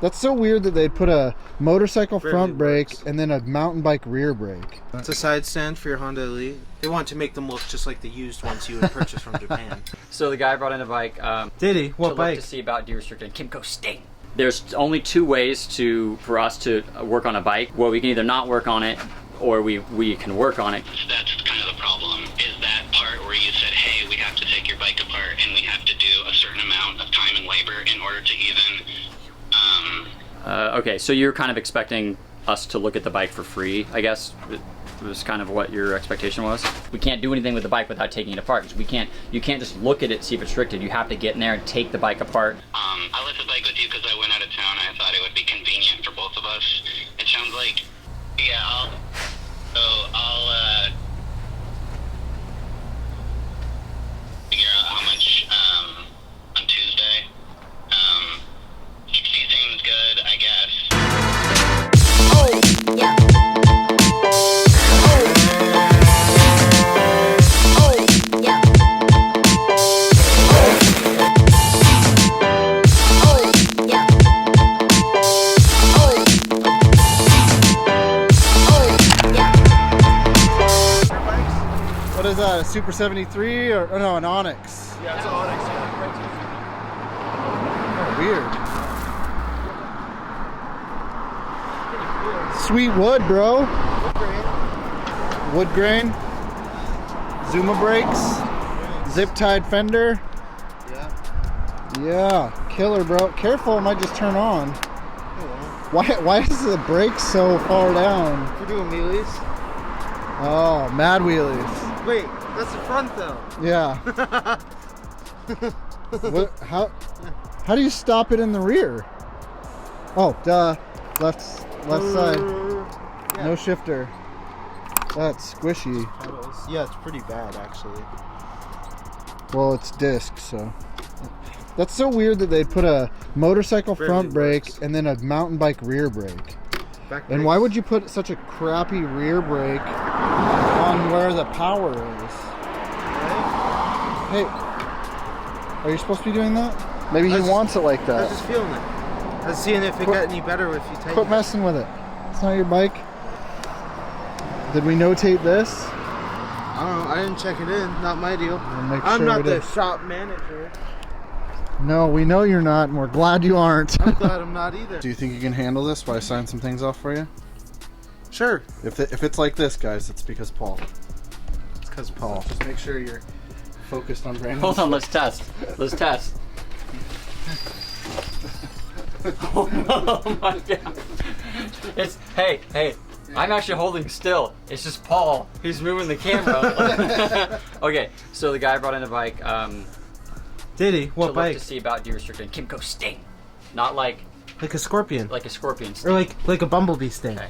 That's so weird that they'd put a motorcycle front brake and then a mountain bike rear brake. It's a side stand for your Honda Elite. They want to make them look just like the used ones you would purchase from Japan. So the guy brought in a bike. Did he? What bike? To see about derestricted. Kimco Sting. There's only two ways for us to work on a bike. Well, we can either not work on it, or we can work on it. That's kind of the problem, is that part where you said, hey, we have to take your bike apart and we have to do a certain amount of time and labor in order to even... Okay, so you're kind of expecting us to look at the bike for free, I guess? It was kind of what your expectation was? We can't do anything with the bike without taking it apart, because you can't just look at it, see if it's restricted. You have to get in there and take the bike apart. I left the bike with you because I went out of town. I thought it would be convenient for both of us. It sounds like, yeah, I'll figure out how much on Tuesday. 60 seems good, I guess. Oh, yeah. What is that, a Super 73 or no, an Onyx? Yeah, it's an Onyx. Oh, weird. Sweet wood, bro. Wood grain. Zuma brakes. Zip tied fender. Yeah. Yeah, killer, bro. Careful, it might just turn on. Why is the brake so far down? We're doing wheelies. Oh, mad wheelies. Wait, that's the front though. Yeah. How do you stop it in the rear? Oh, duh. Left side. Yeah. No shifter. That's squishy. Yeah, it's pretty bad actually. Well, it's disc, so. That's so weird that they'd put a motorcycle front brake and then a mountain bike rear brake. And why would you put such a crappy rear brake on where the power is? Hey, are you supposed to be doing that? Maybe he wants it like that. I was just feeling it. I was seeing if it got any better if you take it. Quit messing with it. It's not your bike. Did we notate this? I don't know. I didn't check it in. Not my deal. I'm not the shop manager. No, we know you're not, and we're glad you aren't. I'm glad I'm not either. Do you think you can handle this while I sign some things off for you? Sure. If it's like this, guys, it's because Paul. It's because Paul. Just make sure you're focused on Brandon. Hold on, let's test. Let's test. Oh my god. Hey. I'm actually holding still. It's just Paul. He's moving the camera. Okay, so the guy brought in a bike. Did he? What bike? To see about derestricted. Kimco Sting. Not like a scorpion. Like a scorpion sting. Or like a bumblebee sting. Okay.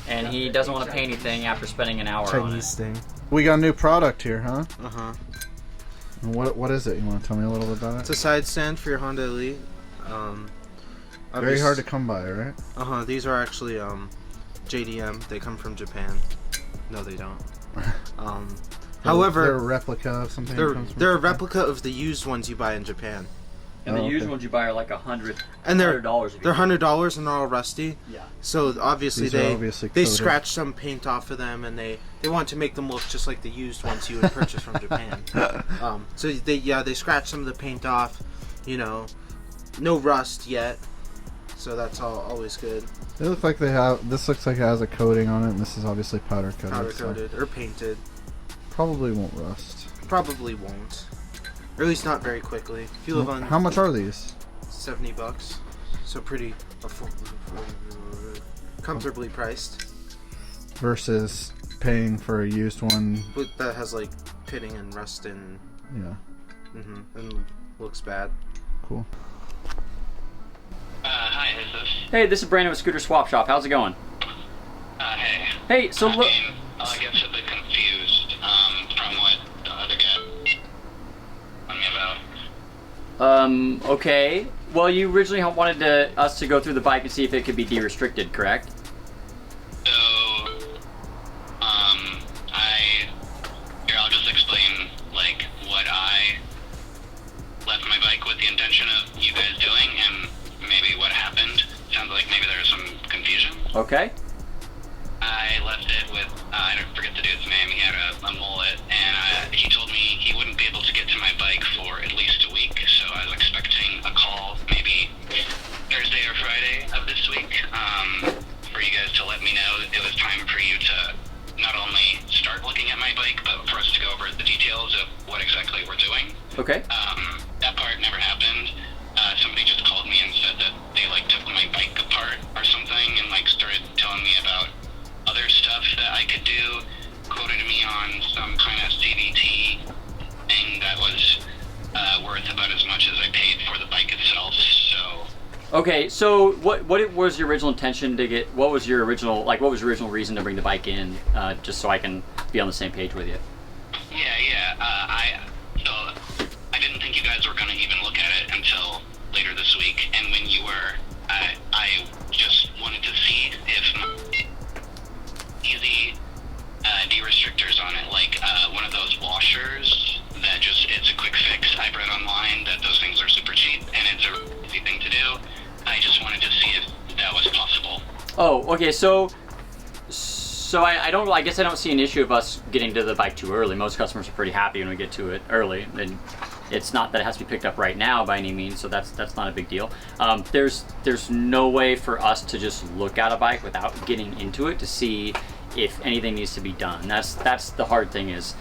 And he doesn't want to pay anything after spending an hour on it. Chinese sting. We got a new product here, huh? Uh-huh. What is it? You want to tell me a little bit about it? It's a side stand for your Honda Elite. Very hard to come by, right? Uh-huh. These are actually JDM. They come from Japan. No, they don't. However, they're a replica of something. They're a replica of the used ones you buy in Japan. And the used ones you buy are like $100. And they're $100. They're $100 and they're all rusty. Yeah. So obviously they scratched some paint off of them, and they want to make them look just like the used ones you would purchase from Japan. So they scratched some of the paint off. You know, no rust yet. So that's always good. They look like they have. This looks like it has a coating on it, and this is obviously powder coated. Powder coated or painted. Probably won't rust. Probably won't. Or at least not very quickly. If you live on. How much are these? $70. So pretty comfortably priced. Versus paying for a used one. But that has like pitting and rust and. Yeah. And looks bad. Cool. Hi, who's this? Hey, this is Brandon with Scooterswapshop. How's it going? Hey. Hey, so look. I guess a bit confused from what the other guy told me about. Okay. Well, you originally wanted us to go through the bike and see if it could be derestricted, correct? So, I'll just explain, like, what I left my bike with the intention of you guys doing, and maybe what happened. Okay. I left it with, I don't forget the dude's name, he had a mullet, and he told me he wouldn't be able to get to my bike for at least a week, so I was expecting a call maybe Thursday or Friday of this week, for you guys to let me know it was time for you to not only start looking at my bike, but for us to go over the details of what exactly we're doing. Okay. That part never happened. Somebody just called me and said that they took my bike apart or something and started telling me about other stuff that I could do, quoted me on some kind of CVT thing that was worth about as much as I paid for the bike itself. So Okay, so what was your original intention to get? What was your original reason to bring the bike in? Just so I can be on the same page with you. Yeah. I didn't think you guys were gonna even look at it until later this week, and when you were, I just wanted to see if easy derestrictors on it, like one of those washers that it's a quick fix. I've read online that those things are super cheap and it's a easy thing to do. I just wanted to see if that was possible. Oh, okay. So I guess I don't see an issue of us getting to the bike too early. Most customers are pretty happy when we get to it early, and it's not that it has to be picked up right now by any means. So that's not a big deal. There's no way for us to just look at a bike without getting into it to see if anything needs to be done. That's the hard thing is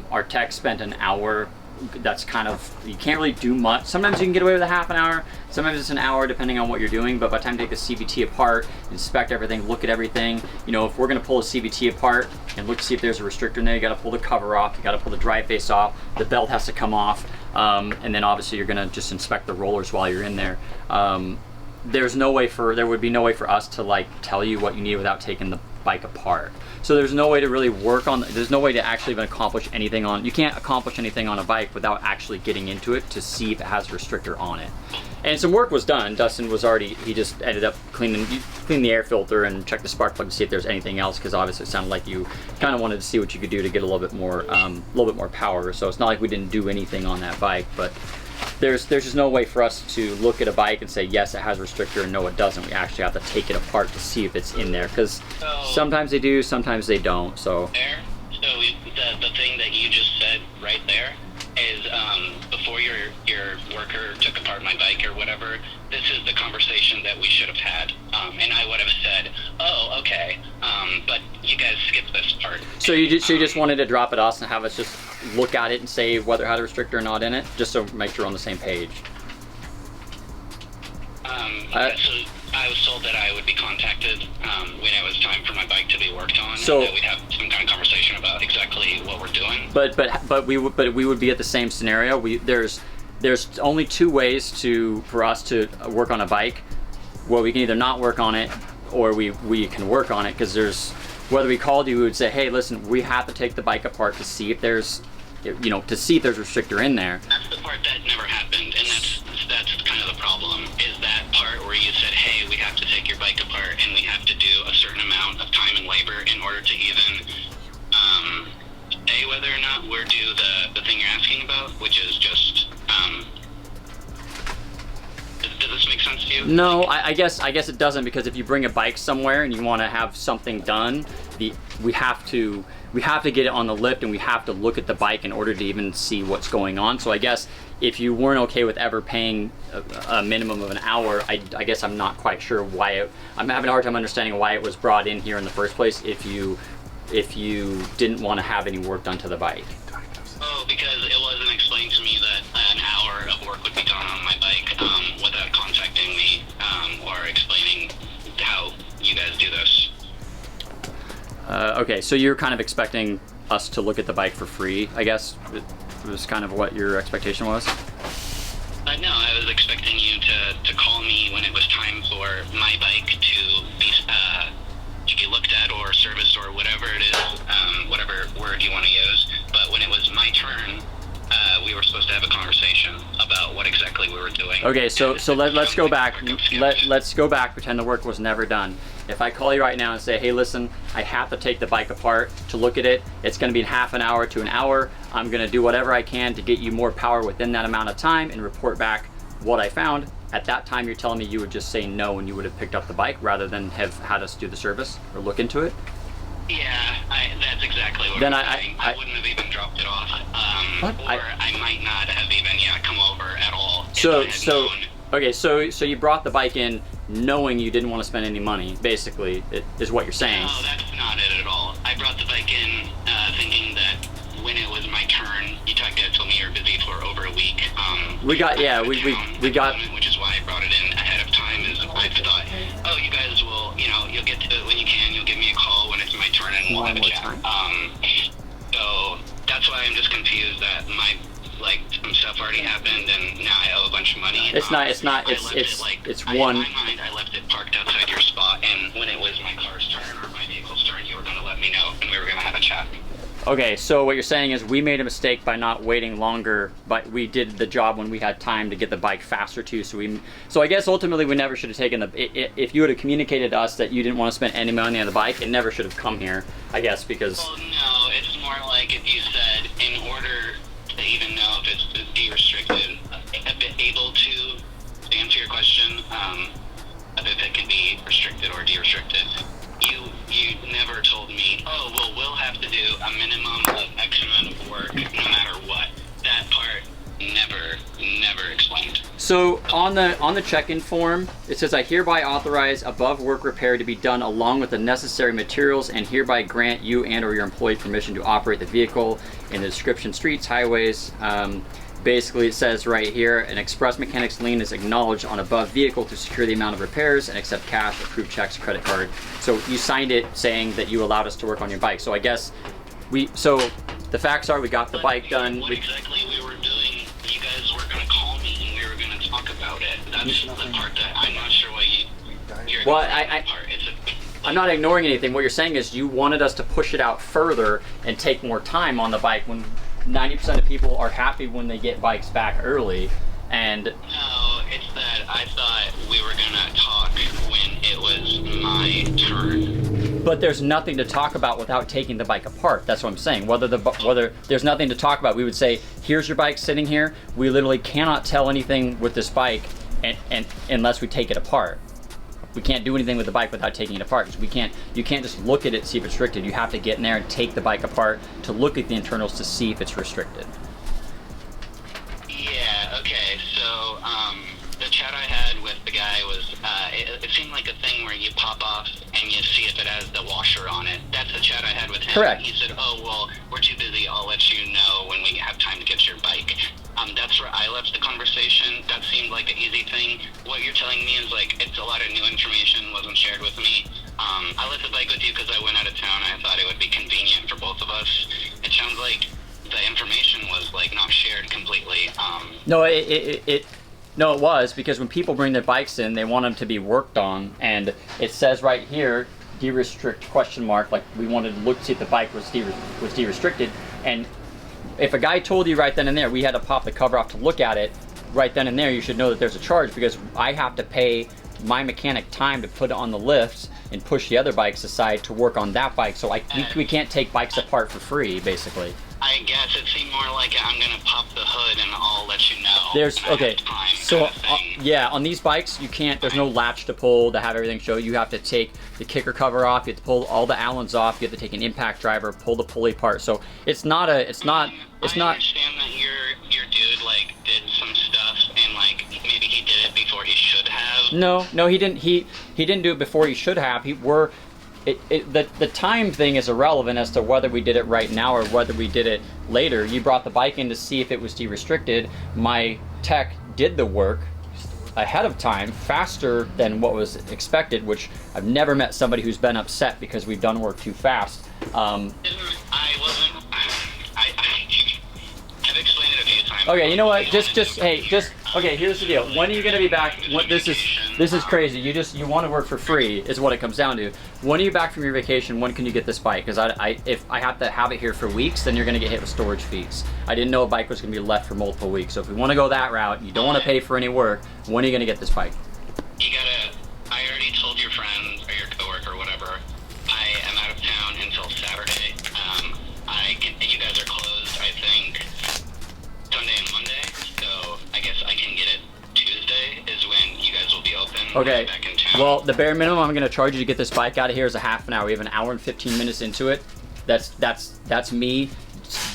our tech spent an hour. That's kind of, you can't really do much. Sometimes you can get away with a half an hour, sometimes it's an hour depending on what you're doing, but by the time you take the CVT apart, inspect everything, look at everything, if we're gonna pull a CVT apart and look to see if there's a restrictor in there, you gotta pull the cover off, you gotta pull the drive face off, the belt has to come off, and then obviously you're gonna just inspect the rollers while you're in there. There would be no way for us to tell you what you need without taking the bike apart. So there's no way to really work on, there's no way to actually even accomplish anything you can't accomplish anything on a bike without actually getting into it to see if it has a restrictor on it. And some work was done. Dustin he just ended up cleaning the air filter and checked the spark plug to see if there's anything else, because obviously it sounded like you kind of wanted to see what you could do to get a little bit more power. So it's not like we didn't do anything on that bike, but there's just no way for us to look at a bike and say yes it has a restrictor and no it doesn't. We actually have to take it apart to see if it's in there, because sometimes they do, sometimes they don't. So the thing that you just said right there is before your worker took apart my bike or whatever, this is the conversation that we should have had, and I would have said, oh, okay, but you guys skipped this part. So you just wanted to drop it us and have us just look at it and say whether it had a restrictor or not in it, just so make sure we're on the same page. So I was told that I would be contacted when it was time for my bike to be worked on, so, and that we'd have some kind of conversation about exactly what we're doing. But we would be at the same scenario. There's only two ways for us to work on a bike. Well, we can either not work on it, or we can work on it, because whether we called you, we would say, hey, listen, we have to take the bike apart to see if there's a restrictor in there. That's the part that never happened, and that's kind of the problem, is that part where you said, hey, we have to take your bike apart and we have to do a certain amount of time and labor in order to even say whether or not we're due the thing you're asking about, which is just does this make sense to you? No, I guess it doesn't, because if you bring a bike somewhere and you want to have something done, we have to get it on the lift and we have to look at the bike in order to even see what's going on. So I guess if you weren't okay with ever paying a minimum of an hour, I guess I'm not quite sure why I'm having a hard time understanding why it was brought in here in the first place if you didn't want to have any work done to the bike. Oh, because it wasn't explained to me that an hour of work would be done on my bike without contacting me or explaining how you guys do this. Okay, so you're kind of expecting us to look at the bike for free, I guess? It was kind of what your expectation was? No, I was expecting you to call me when it was time for my bike to be looked at or serviced or whatever it is, whatever word you want to use. But when it was my turn, we were supposed to have a conversation about what exactly we were doing. Okay, so let's go back. Let's go back. Pretend the work was never done. If I call you right now and say, hey, listen, I have to take the bike apart to look at it. It's going to be in half an hour to an hour. I'm going to do whatever I can to get you more power within that amount of time and report back what I found. at that time you're telling me you would just say no and you would have picked up the bike rather than have had us do the service or look into it? Yeah, that's exactly what Then I'm saying. I wouldn't have even dropped it off. I might not have even come over at all. Okay, so you brought the bike in knowing you didn't want to spend any money, basically, is what you're saying. No, that's not it at all. I brought the bike in thinking that when it was my turn, you guys told me you were busy for over a week. We got, which is why I brought it in ahead of time, is I thought, oh, you guys will, you'll get to it when you can, you'll give me a call when it's my turn and we'll have a chat. So that's why I'm just confused that some stuff already happened and now I owe a bunch of money. It's in my mind, I left it parked outside your spot, and when it was my car's turn or my vehicle's turn, you were going to let me know and we were going to have a chat. Okay, so what you're saying is we made a mistake by not waiting longer, but we did the job when we had time to get the bike faster too. So I guess ultimately we never should have taken if you would have communicated to us that you didn't want to spend any money on the bike, it never should have come here, I guess, because... Well, no, it's more like if you said, in order to even know if it's de-restricted, able to answer your question, if it can be restricted or de-restricted, you never told me, oh, well, we'll have to do a minimum of X amount of work no matter what. That part never explained. So on the check-in form, it says, I hereby authorize above work repair to be done along with the necessary materials and hereby grant you and or your employee permission to operate the vehicle in the description streets, highways. Basically, it says right here, an express mechanics lien is acknowledged on above vehicle to secure the amount of repairs and accept cash, approved checks, credit card. So you signed it saying that you allowed us to work on your bike. So I guess so the facts are we got the bike done. What exactly we were doing, you guys were going to call me and we were going to talk about it. That's the part that I'm not sure why you're I'm not ignoring anything. What you're saying is you wanted us to push it out further and take more time on the bike when 90% of people are happy when they get bikes back early. And no, it's that I thought we were gonna talk when it was my turn. But there's nothing to talk about without taking the bike apart. That's what I'm saying. Whether there's nothing to talk about, we would say, here's your bike sitting here. We literally cannot tell anything with this bike and unless we take it apart. We can't do anything with the bike without taking it apart. Because you can't just look at it, see if it's restricted. You have to get in there and take the bike apart to look at the internals to see if it's restricted. Yeah, okay, so the chat I had with the guy was, it seemed like a thing where you pop off and you see if it has the washer on it. That's the chat I had with him. Correct. He said, oh, well, we're too busy, I'll let you know when we have time to get your bike. That's where I left the conversation. That seemed like an easy thing. What you're telling me is it's a lot of new information, wasn't shared with me. I left the bike with you because I went out of town and I thought it would be convenient for both of us. It sounds like the information was not shared completely. No, no, it was, because when people bring their bikes in, they want them to be worked on, and it says right here, de-restrict ? We wanted to look to see if the bike was de-restricted, and if a guy told you right then and there, we had to pop the cover off to look at it, right then and there, you should know that there's a charge, because I have to pay my mechanic time to put it on the lifts and push the other bikes aside to work on that bike, so we can't take bikes apart for free, basically. I guess it seemed more like I'm gonna pop the hood and I'll let you know. On these bikes you can't. There's no latch to pull to have everything show. You have to take the kicker cover off. You have to pull all the Allens off. You have to take an impact driver, pull the pulley apart. So I understand that your dude did some stuff and maybe he did it before he should have. No, he didn't. He didn't do it before he should have. The time thing is irrelevant as to whether we did it right now or whether we did it later. You brought the bike in to see if it was de-restricted. My tech did the work ahead of time, faster than what was expected, which I've never met somebody who's been upset because we've done work too fast. I've explained it a few times. Okay, you know what? Okay, here's the deal. When are you gonna be back? This is crazy. You want to work for free is what it comes down to. When are you back from your vacation? When can you get this bike? Because if I have to have it here for weeks, then you're gonna get hit with storage fees. I didn't know a bike was gonna be left for multiple weeks. So if we want to go that route, you don't want to pay for any work. When are you gonna get this bike? I already told your friend or your coworker or whatever. I am out of town until Saturday. You guys are closed, I think, Sunday and Monday. So I guess I can get it Tuesday is when Okay. back in town. Well, the bare minimum I'm gonna charge you to get this bike out of here is a half an hour. We have an hour and 15 minutes into it. That's me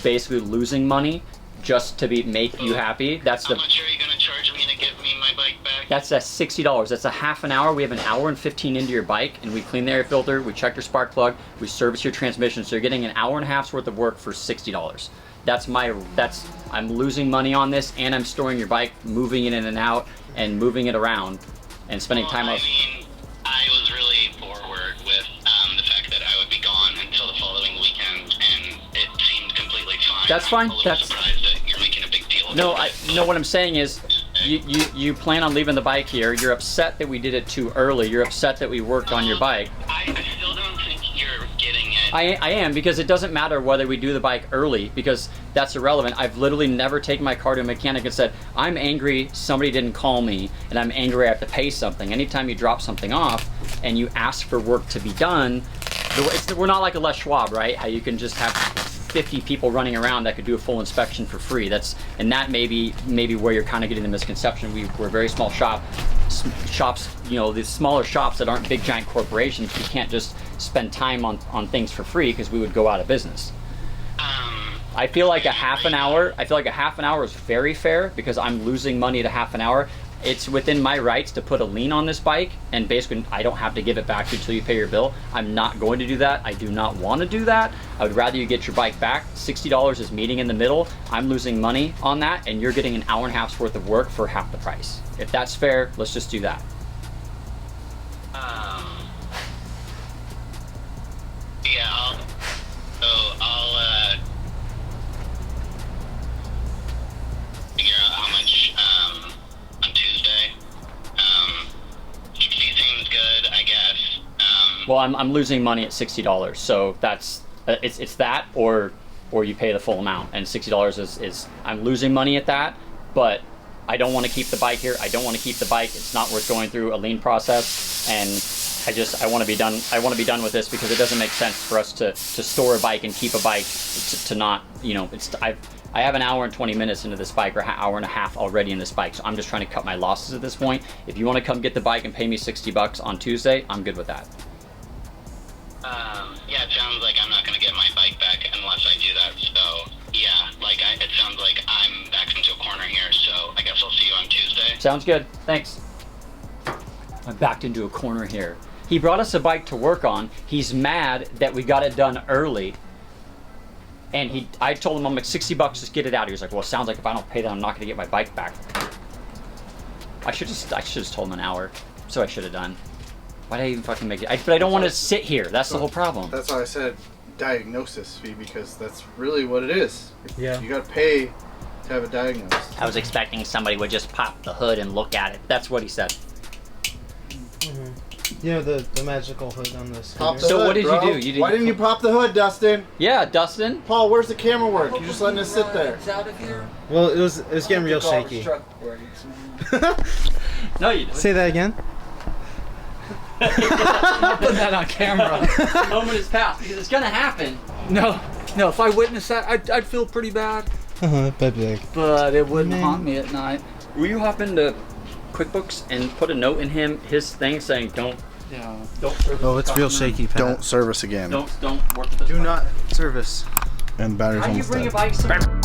basically losing money just to make you happy. That's How the. much are you gonna charge me to give me my bike back? That's at $60. That's a half an hour. We have an hour and 15 into your bike, and we clean the air filter, we check your spark plug, we service your transmission. So you're getting an hour and a half's worth of work for $60. I'm losing money on this, and I'm storing your bike, moving it in and out, and moving it around, and spending time on. I mean, I was really forward with the fact that I would be gone until the following weekend, and it seemed completely fine. That's fine. I'm a little surprised that you're making a big deal of No, it. no. What I'm saying is, you plan on leaving the bike here. You're upset that we did it too early. You're upset that we worked on your bike. I still don't think you're getting it. I am, because it doesn't matter whether we do the bike early, because that's irrelevant. I've literally never taken my car to a mechanic and said, I'm angry somebody didn't call me, and I'm angry I have to pay something. Anytime you drop something off and you ask for work to be done, we're not like a Les Schwab, right? How you can just have 50 people running around that could do a full inspection for free. And that may be where you're kind of getting the misconception. We're a very small shops, you know, these smaller shops that aren't big giant corporations. We can't just spend time on things for free because we would go out of business. I feel like a half an hour is very fair because I'm losing money at a half an hour. It's within my rights to put a lien on this bike, and basically I don't have to give it back to you until you pay your bill. I'm not going to do that. I do not want to do that. I would rather you get your bike back. $60 is meeting in the middle. I'm losing money on that, and you're getting an hour and a half's worth of work for half the price. If that's fair, let's just do that. Yeah, I'll figure out how much on Tuesday. 60 seems good, I guess. Well, I'm losing money at $60, so that's it's that or you pay the full amount, and $60 is I'm losing money at that, but I don't want to keep the bike here. I don't want to keep the bike. It's not worth going through a lien process, and I want to be done. I want to be done with this because it doesn't make sense for us to store a bike and keep a bike to not, you know, I have an hour and 20 minutes into this bike, or an hour and a half already in this bike, so I'm just trying to cut my losses at this point. If you want to come get the bike and pay me $60 on Tuesday, I'm good with that. Yeah, it sounds like I'm not going to get my bike back unless I do that, so yeah, it sounds like I'm backed into a corner here, so I guess I'll see you on Tuesday. Sounds good, thanks. I'm backed into a corner here. He brought us a bike to work on. He's mad that we got it done early. And I told him, I'm like, $60, just get it out. He was like, well, it sounds like if I don't pay that, I'm not gonna get my bike back. I should have told him an hour. So I should have done. Why did I even fucking make it? But I don't want to sit here. That's the whole problem. That's why I said diagnosis fee, because that's really what it is. Yeah. You gotta pay to have it diagnosed. I was expecting somebody would just pop the hood and look at it. That's what he said. You know the magical hood on this. Pop the So hood, what did bro. you do? Why didn't you pop the hood, Dustin? Yeah, Dustin. Paul, where's the camera work? You're just letting us sit there. Well, it was getting real shaky. No, you didn't. Say that again. Put that on camera. The moment is past because it's gonna happen. No, if I witnessed that, I'd feel pretty bad. Big. But it wouldn't haunt me at night. Will you hop into QuickBooks and put a note in his thing saying don't service Oh, it's real customer. shaky, Pat. Don't service again. Don't work with this Do bike. not service. And batteries How do you almost bring dead. a bike somewhere?